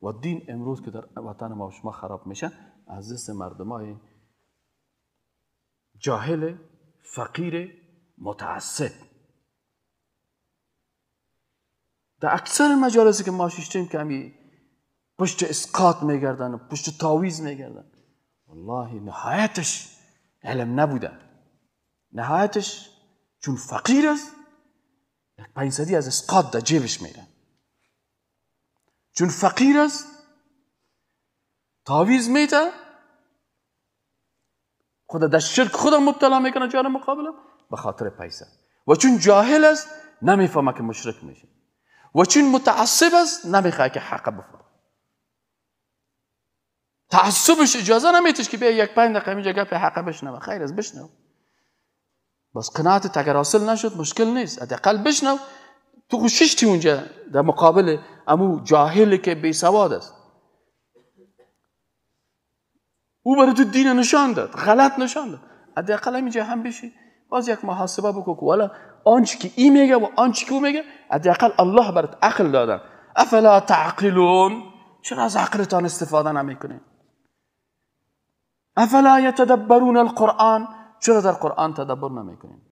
و دین امروز که در وطن ما و شما خراب میشه از دست مردمای جاهل، فقیر، متعصب. در اکثر مجالسی که ما ششتیم که همی پشت اسقاط میگردن و پشت تاویز میگردن، والله نهایتش علم نبوده، نهایتش چون فقیر است 500 از اسقاط در جیبش میره، چون فقیر است تاویز میده، خود در شرک خودم مبتلا میکنه جار مقابلم به خاطر پیسه. و چون جاهل است نمیفهمه که مشرک میشه، و چون متعصب است نمیخواد که حق بفهمه. تعصبش اجازه نمیتش که بیا یک 5 دقیقه اینجا گپ حق بشنوه. خیر است بشنو، بس قناعت اگر حاصل نشد مشکل نیست، حداقل بشنو. تو خوششتی اونجا در مقابل امو جاهلی که بی سواد است، او برای تو دین نشان داد، غلط نشان داد، حداقل اینجا هم بشی باز یک محاسبه بکن که والا آنچه که این میگه و آنچه که او میگه حداقل الله برات عقل دادن. افلا تعقلون، چرا از عقلتان استفاده نمیکنین؟ افلا یتدبرون القرآن، چرا در قرآن تدبر نمیکنین؟